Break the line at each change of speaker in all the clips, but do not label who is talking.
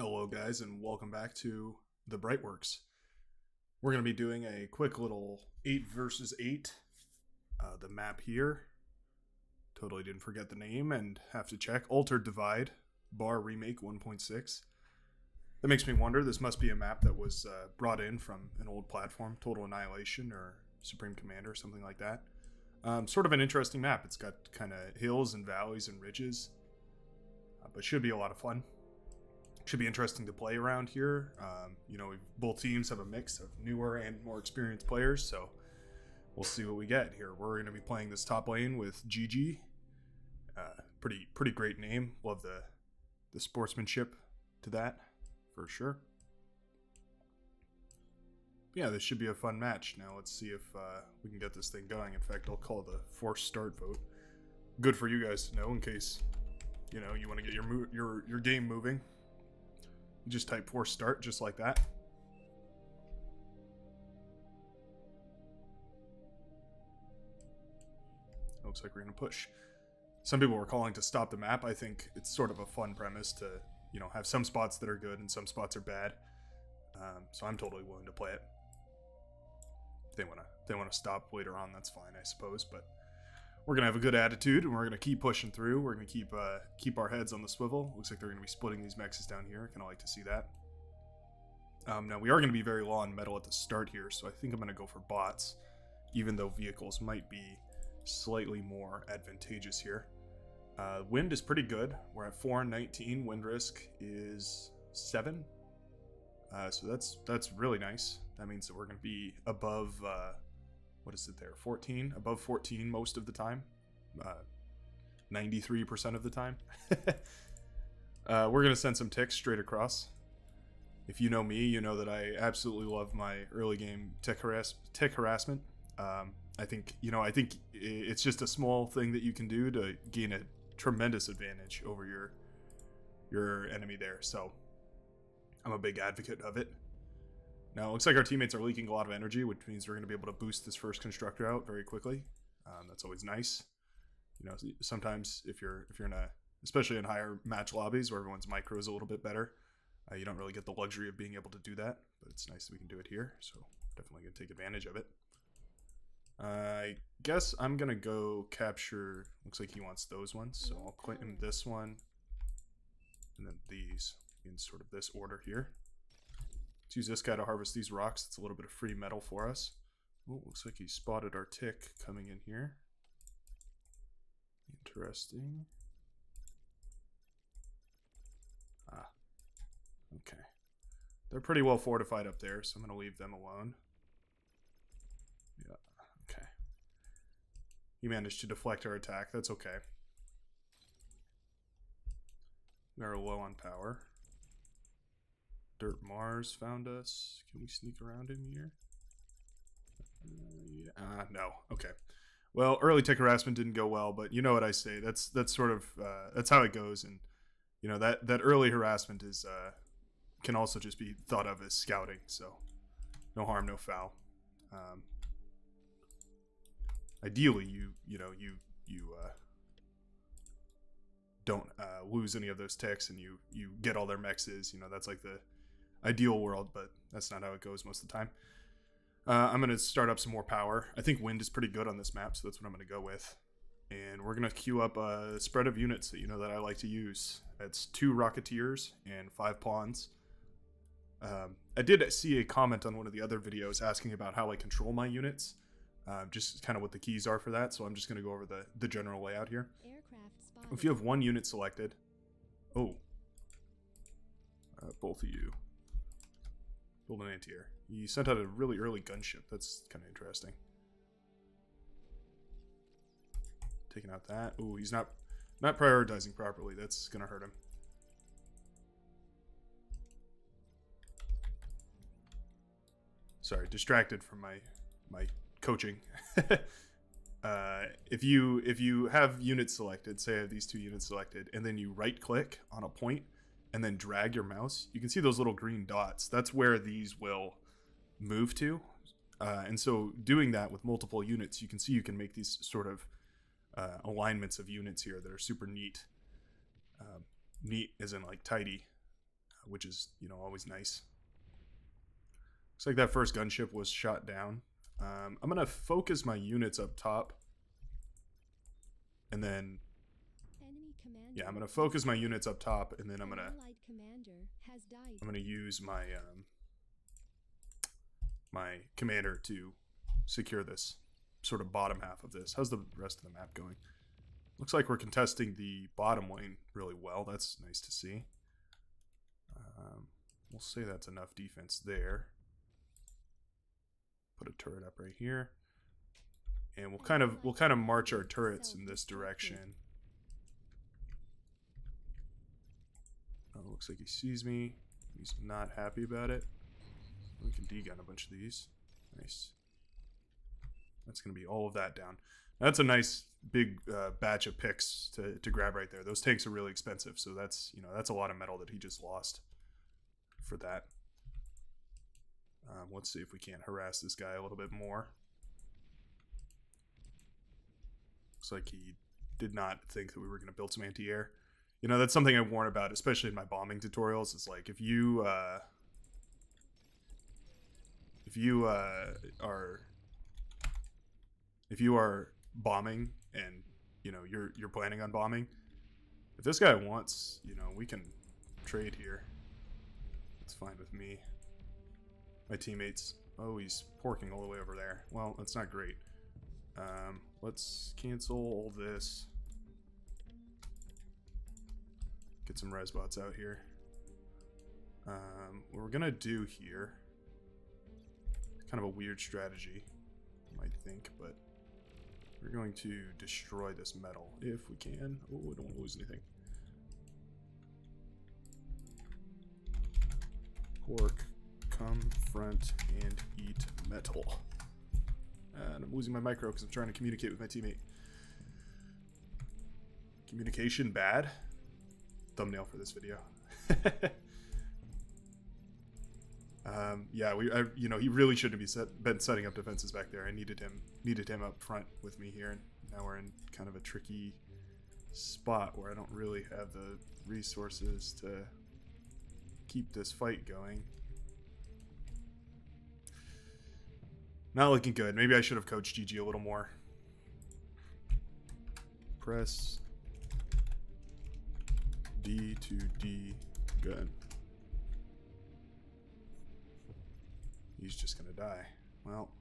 Hello guys and welcome back to the Brightworks. We're going to be doing a quick little 8 versus 8. The map here, totally didn't forget the name and have to check. Altered Divide, Bar Remake 1.6. That makes me wonder, this must be a map that was brought in from an old platform, Total Annihilation or Supreme Commander, something like that. Sort of an interesting map. It's got kind of hills and valleys and ridges, but should be a lot of fun. Should be interesting to play around here. Both teams have a mix of newer and more experienced players, so we'll see what we get here. We're going to be playing this top lane with GG. Pretty great name. Love the sportsmanship to that, for sure. Yeah, this should be a fun match. Now let's see if we can get this thing going. In fact, I'll call the forced start vote. Good for you guys to know in case you want to get your game moving. You just type force start just like that. Looks like we're going to push. Some people were calling to stop the map. I think it's sort of a fun premise to, have some spots that are good and some spots are bad. So I'm totally willing to play it. If they want to stop later on, that's fine, I suppose. But we're going to have a good attitude, and we're going to keep pushing through. We're going to keep our heads on the swivel. Looks like they're going to be splitting these mexes down here. Kind of like to see that. Now, we are going to be very low on metal at the start here, so I think I'm going to go for bots, even though vehicles might be slightly more advantageous here. Wind is pretty good. We're at 419. Wind risk is 7. So that's really nice. That means that we're going to be above... what is it there? 14? Above 14 most of the time. 93% of the time. We're going to send some ticks straight across. If you know me, you know that I absolutely love my early game tick harassment. I think it's just a small thing that you can do to gain a tremendous advantage over your enemy there. So I'm a big advocate of it. Now, it looks like our teammates are leaking a lot of energy, which means we're going to be able to boost this first constructor out very quickly. That's always nice. Sometimes if you're especially in higher match lobbies where everyone's micro is a little bit better, you don't really get the luxury of being able to do that, but it's nice that we can do it here, so definitely going to take advantage of it. I guess I'm going to go capture, looks like he wants those ones, so I'll quit him this one, and then these in sort of this order here. Let's use this guy to harvest these rocks. It's a little bit of free metal for us. Oh, looks like he spotted our tick coming in here. Interesting. Okay. They're pretty well fortified up there, so I'm going to leave them alone. Yeah, okay. He managed to deflect our attack. That's okay. They're low on power. Dirt Mars found us. Can we sneak around him here? No. Okay. Well, early tick harassment didn't go well, but you know what I say. That's sort of that's how it goes, and that early harassment is can also just be thought of as scouting. So no harm, no foul. Ideally, you don't lose any of those ticks, and you get all their mexes. That's like the ideal world, but that's not how it goes most of the time. I'm going to start up some more power. I think wind is pretty good on this map, so that's what I'm going to go with. And we're going to queue up a spread of units that that I like to use. It's 2 Rocketeers and 5 Pawns. I did see a comment on one of the other videos asking about how I control my units. Just kind of what the keys are for that, so I'm just going to go over the general layout here. If you have 1 unit selected... Oh. Both of you. Build an anti-air. He sent out a really early gunship. That's kind of interesting. Taking out that. Ooh, he's not prioritizing properly. That's gonna hurt him. Sorry, distracted from my coaching. If you have units selected, say I have these 2 units selected, and then you right click on a point and then drag your mouse, you can see those little green dots. That's where these will move to. And so doing that with multiple units, you can see you can make these sort of alignments of units here that are super neat. Neat as in like tidy. which is, always nice. Looks like that first gunship was shot down. I'm going to focus my units up top. And then, yeah, I'm going to focus my units up top, and then I'm going to use my my commander to secure this sort of bottom half of this. How's the rest of the map going? Looks like we're contesting the bottom lane really well. That's nice to see. We'll say that's enough defense there. Put a turret up right here, and we'll kind of march our turrets in this direction. Oh, looks like he sees me. He's not happy about it. We can degun a bunch of these. Nice. That's going to be all of that down. That's a nice big batch of picks to grab right there. Those tanks are really expensive, so that's that's a lot of metal that he just lost for that. Let's see if we can't harass this guy a little bit more. Looks like he did not think that we were going to build some anti-air. That's something I warn about, especially in my bombing tutorials. It's like if you are bombing and you're planning on bombing, if this guy wants, we can trade here. It's fine with me. My teammates, oh, he's porking all the way over there. Well, that's not great. Let's cancel all this. Get some res bots out here. What we're gonna do here, kind of a weird strategy, you might think, but we're going to destroy this metal if we can. Oh, we don't want to lose anything. Pork, come front and eat metal. And I'm losing my micro because I'm trying to communicate with my teammate. Communication bad? Thumbnail for this video. Yeah, he really shouldn't have been setting up defenses back there. I needed him up front with me here, and now we're in kind of a tricky spot where I don't really have the resources to keep this fight going. Not looking good. Maybe I should have coached GG a little more. Press D to D gun. He's just gonna die. Well,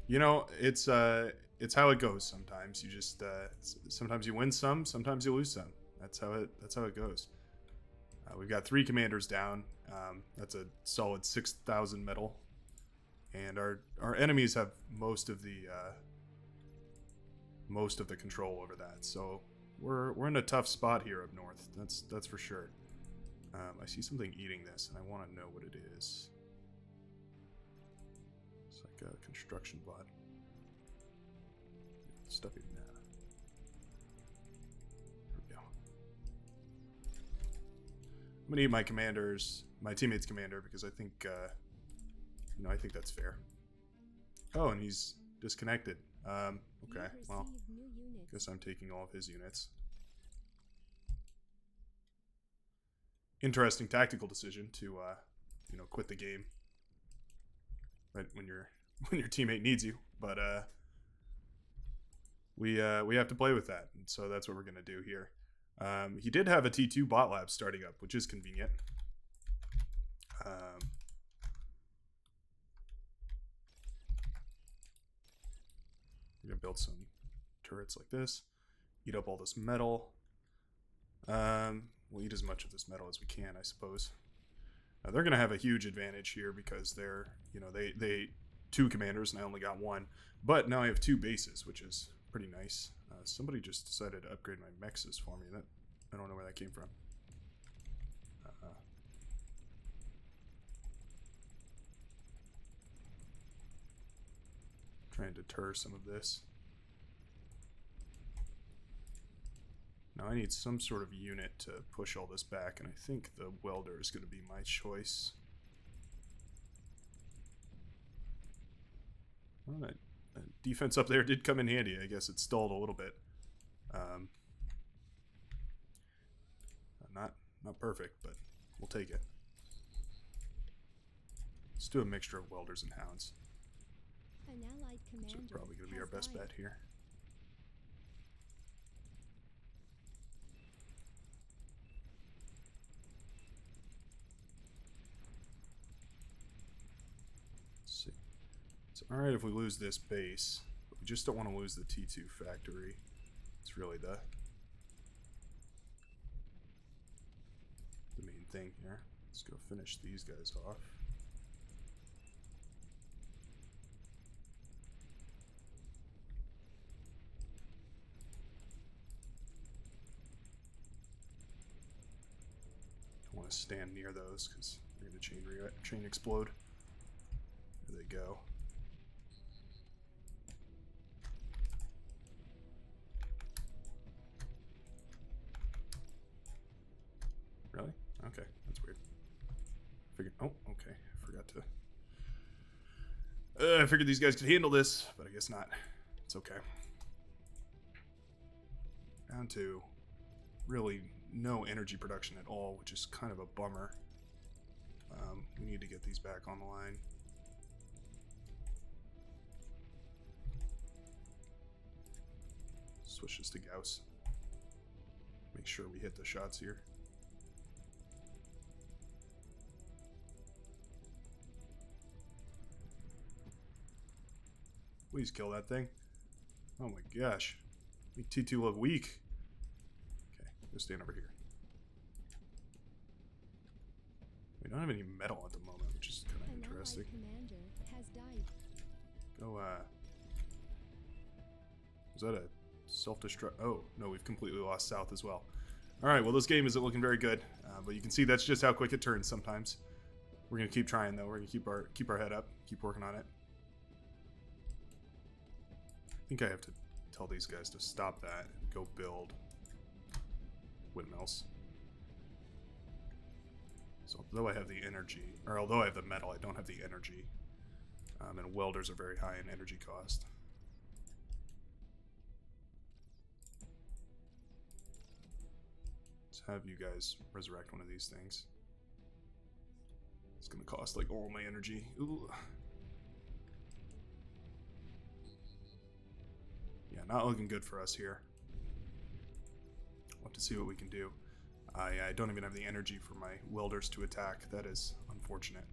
it's how it goes sometimes. You just sometimes you win some, sometimes you lose some. That's how it goes. We've got 3 commanders down. That's a solid 6,000 metal, and our enemies have most of the control over that. So we're in a tough spot here up north. That's for sure. I see something eating this, and I want to know what it is. It's like a construction bot. Stuff eating that. There we go. I'm gonna eat my teammate's commander, because I think, I think that's fair. Oh, and he's disconnected. Okay, well, guess I'm taking all of his units. Interesting tactical decision to, quit the game right when your teammate needs you, but we have to play with that, and so that's what we're gonna do here. He did have a T2 bot lab starting up, which is convenient. We're gonna build some turrets like this, eat up all this metal. We'll eat as much of this metal as we can, I suppose. They're going to have a huge advantage here because they're, they 2 commanders and I only got 1. But now I have 2 bases, which is pretty nice. Somebody just decided to upgrade my mexes for me. I don't know where that came from. Trying to deter some of this. Now I need some sort of unit to push all this back, and I think the welder is going to be my choice. Well, that defense up there did come in handy. I guess it stalled a little bit. Not perfect, but we'll take it. Let's do a mixture of welders and hounds.
An allied commander
So probably going to be our best bet here. Let's see. It's alright if we lose this base, but we just don't want to lose the T2 factory. It's really the main thing here. Let's go finish these guys off. Don't want to stand near those because they're going to chain explode. There they go. Really? Okay, that's weird. Oh, okay. I forgot to. I figured these guys could handle this, but I guess not. It's okay. Down to really no energy production at all, which is kind of a bummer. We need to get these back on the line. Switch this to Gauss. Make sure we hit the shots here. Please kill that thing. Oh my gosh. Make T2 look weak. Okay, go stand over here. We don't have any metal at the moment, which is kind of interesting.
Commander has died.
Go, was that a self-destruct? Oh, no, we've completely lost south as well. Alright, well, this game isn't looking very good, but you can see that's just how quick it turns sometimes. We're going to keep trying, though. We're going to keep our head up, keep working on it. I think I have to tell these guys to stop that and go build windmills. So although I have the energy, or although I have the metal, I don't have the energy. And welders are very high in energy cost. Let's have you guys resurrect one of these things. It's gonna cost like all my energy. Ooh. Yeah, not looking good for us here. We'll have to see what we can do. I don't even have the energy for my welders to attack. That is unfortunate.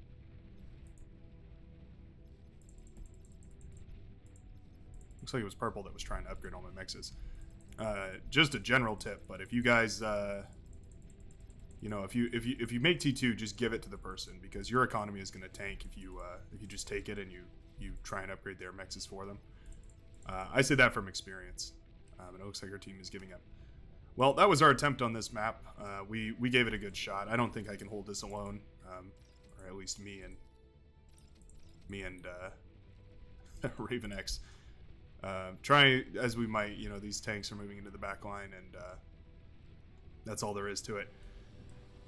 Looks like it was purple that was trying to upgrade all my mixes. Just a general tip, but if you guys, you know, if you make T2, just give it to the person because your economy is going to tank if you just take it and you try and upgrade their mixes for them. I say that from experience, and it looks like our team is giving up. Well, that was our attempt on this map. We gave it a good shot. I don't think I can hold this alone, or at least me and Raven X. Try as we might, you know, these tanks are moving into the back line, and that's all there is to it.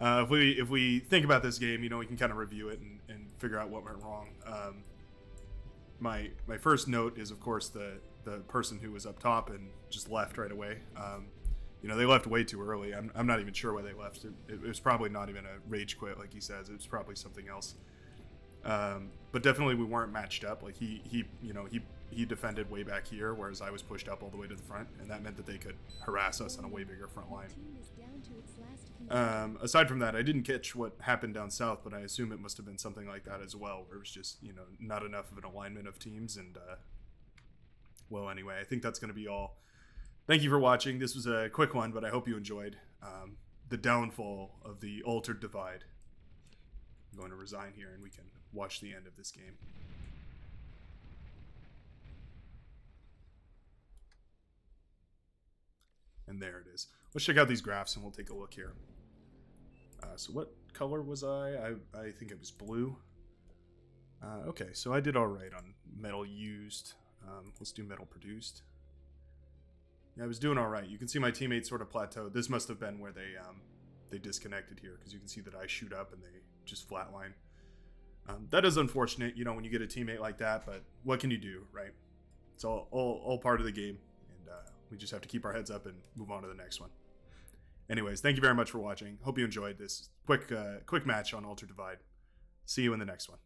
If we think about this game, you know, we can kind of review it and figure out what went wrong. My first note is, of course, the person who was up top and just left right away. You know, they left way too early. I'm not even sure why they left. It was probably not even a rage quit, like he says. It was probably something else. But definitely we weren't matched up. Like he defended way back here, whereas I was pushed up all the way to the front, and that meant that they could harass us on a way bigger front line. Aside from that, I didn't catch what happened down south, but I assume it must have been something like that as well, where it was just, you know, not enough of an alignment of teams. And well, anyway, I think that's going to be all. Thank you for watching. This was a quick one, but I hope you enjoyed the downfall of the Altered Divide. I'm going to resign here, and we can watch the end of this game. And there it is. Let's check out these graphs, and we'll take a look here. So what color was I think it was blue. Okay, so I did all right on metal used. Let's do metal produced. Yeah, I was doing all right. You can see my teammates sort of plateaued. This must have been where they disconnected here, because you can see that I shoot up and they just flatline. That is unfortunate, you know, when you get a teammate like that, but what can you do, right? It's all part of the game, and we just have to keep our heads up and move on to the next one. Anyways, thank you very much for watching. Hope you enjoyed this quick match on Alter Divide. See you in the next one.